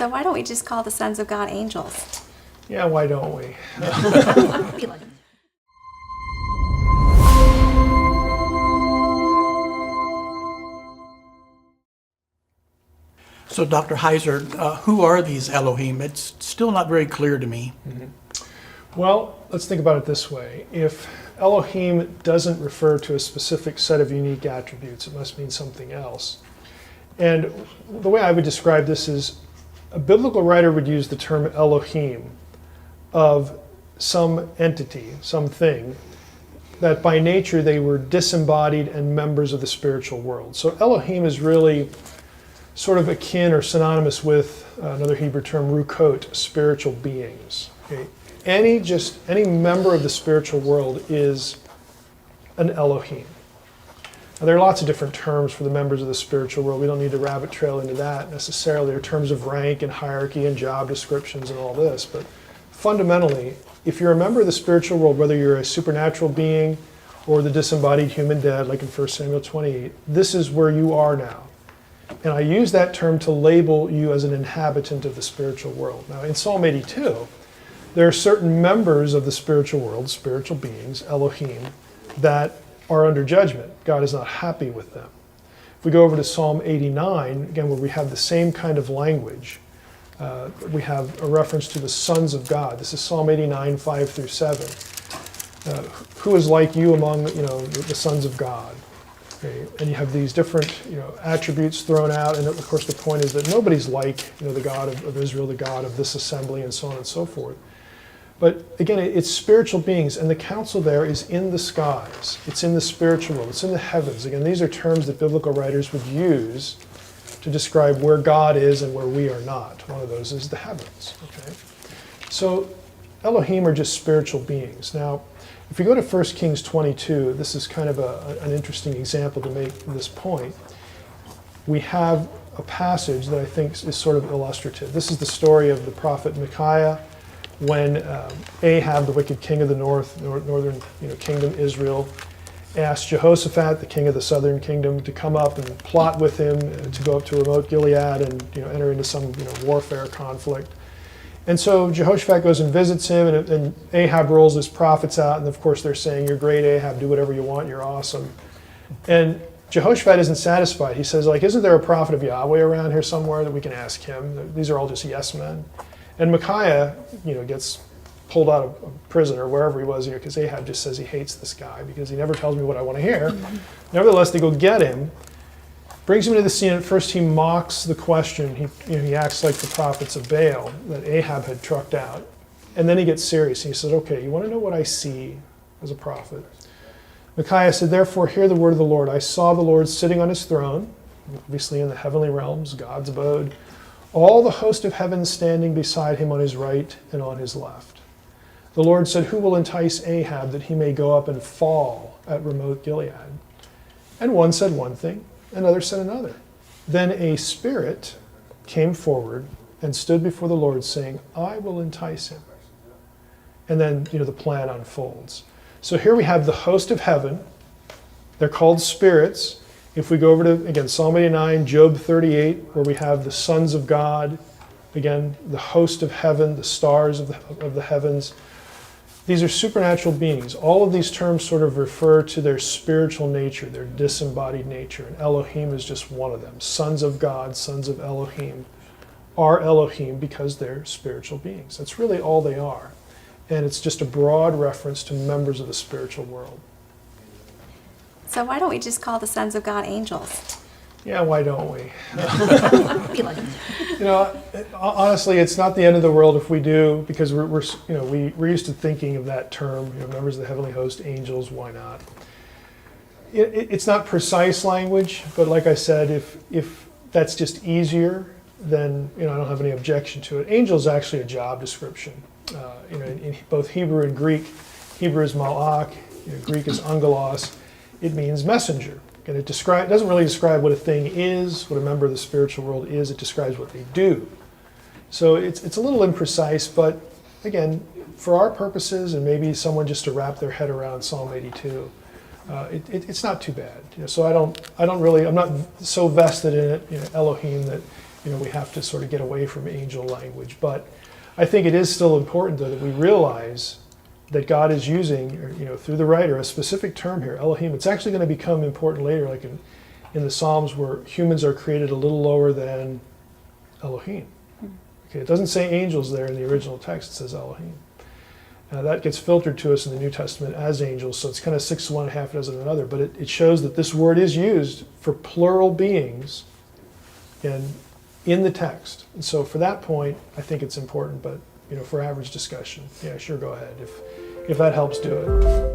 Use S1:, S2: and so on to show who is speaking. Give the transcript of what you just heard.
S1: So why don't we just call the sons of God angels?
S2: Yeah, why don't we?
S3: So, Dr. Heiser, who are these Elohim? It's still not very clear to me.
S2: Well, let's think about it this way. If Elohim doesn't refer to a specific set of unique attributes, it must mean something else. And the way I would describe this is a biblical writer would use the term Elohim of some entity, something, that by nature they were disembodied and members of the spiritual world. So Elohim is really sort of akin or synonymous with another Hebrew term, rukot, spiritual beings. Okay? Any member of the spiritual world is an Elohim. Now, there are lots of different terms for the members of the spiritual world. We don't need to rabbit trail into that necessarily. There are terms of rank and hierarchy and job descriptions and all this. But fundamentally, if you're a member of the spiritual world, whether you're a supernatural being or the disembodied human dead, like in 1 Samuel 28, this is where you are now. And I use that term to label you as an inhabitant of the spiritual world. Now, in Psalm 82, there are certain members of the spiritual world, spiritual beings, Elohim, that are under judgment. God is not happy with them. If we go over to Psalm 89, again, where we have the same kind of language, we have a reference to the sons of God. This is Psalm 89, 5 through 7. Who is like you among the sons of God? Okay. And you have these different attributes thrown out, and of course the point is that nobody's like the God of Israel, the God of this assembly, and so on and so forth. But again, it's spiritual beings, and the counsel there is in the skies. It's in the spiritual world. It's in the heavens. Again, these are terms that biblical writers would use to describe where God is and where we are not. One of those is the heavens. Okay? So Elohim are just spiritual beings. Now, if we go to 1 Kings 22, this is kind of an interesting example to make this point. We have a passage that I think is sort of illustrative. This is the story of the prophet Micaiah when Ahab, the wicked king of the northern kingdom, Israel, asked Jehoshaphat, the king of the southern kingdom, to come up and plot with him to go up to remote Gilead and enter into some warfare conflict. And so Jehoshaphat goes and visits him, and Ahab rolls his prophets out, and of course they're saying, "You're great, Ahab, do whatever you want, you're awesome." And Jehoshaphat isn't satisfied. He says, isn't there a prophet of Yahweh around here somewhere that we can ask him? These are all just yes men. And Micaiah, gets pulled out of prison or wherever he was, because Ahab just says he hates this guy because he never tells me what I want to hear. Nevertheless, they go get him, brings him into the scene. At first, he mocks the question. He acts like the prophets of Baal that Ahab had trucked out. And then he gets serious. He says, "Okay, you want to know what I see as a prophet?" Micaiah said, "Therefore, hear the word of the Lord. I saw the Lord sitting on his throne," obviously in the heavenly realms, God's abode, "all the host of heaven standing beside him on his right and on his left. The Lord said, who will entice Ahab that he may go up and fall at remote Gilead?" And one said one thing, another said another. Then a spirit came forward and stood before the Lord, saying, "I will entice him." And then, the plan unfolds. So here we have the host of heaven. They're called spirits. If we go over to, again, Psalm 89, Job 38, where we have the sons of God, again, the host of heaven, the stars of the heavens. These are supernatural beings. All of these terms sort of refer to their spiritual nature, their disembodied nature, and Elohim is just one of them. Sons of God, sons of Elohim, are Elohim because they're spiritual beings. That's really all they are. And it's just a broad reference to members of the spiritual world.
S1: So why don't we just call the sons of God angels?
S2: Yeah, why don't we? Honestly, it's not the end of the world if we do, because we're used to thinking of that term, members of the heavenly host, angels. Why not? It's not precise language, but like I said, if that's just easier, then I don't have any objection to it. Angel is actually a job description. In both Hebrew and Greek, Hebrew is malach, Greek is angelos. It means messenger. And it doesn't really describe what a thing is, what a member of the spiritual world is. It describes what they do. So it's a little imprecise, but again, for our purposes, and maybe someone just to wrap their head around Psalm 82, it's not too bad. So I'm not so vested in it, Elohim, that we have to sort of get away from angel language. But I think it is still important, though, that we realize that God is using, through the writer, a specific term here, Elohim. It's actually going to become important later, like in the Psalms, where humans are created a little lower than Elohim. Okay, it doesn't say angels there in the original text, it says Elohim. Now that gets filtered to us in the New Testament as angels, so it's kind of 6 to 1, half a dozen another, but it shows that this word is used for plural beings in the text. And so for that point, I think it's important, but for average discussion, yeah, sure, go ahead. If that helps, do it.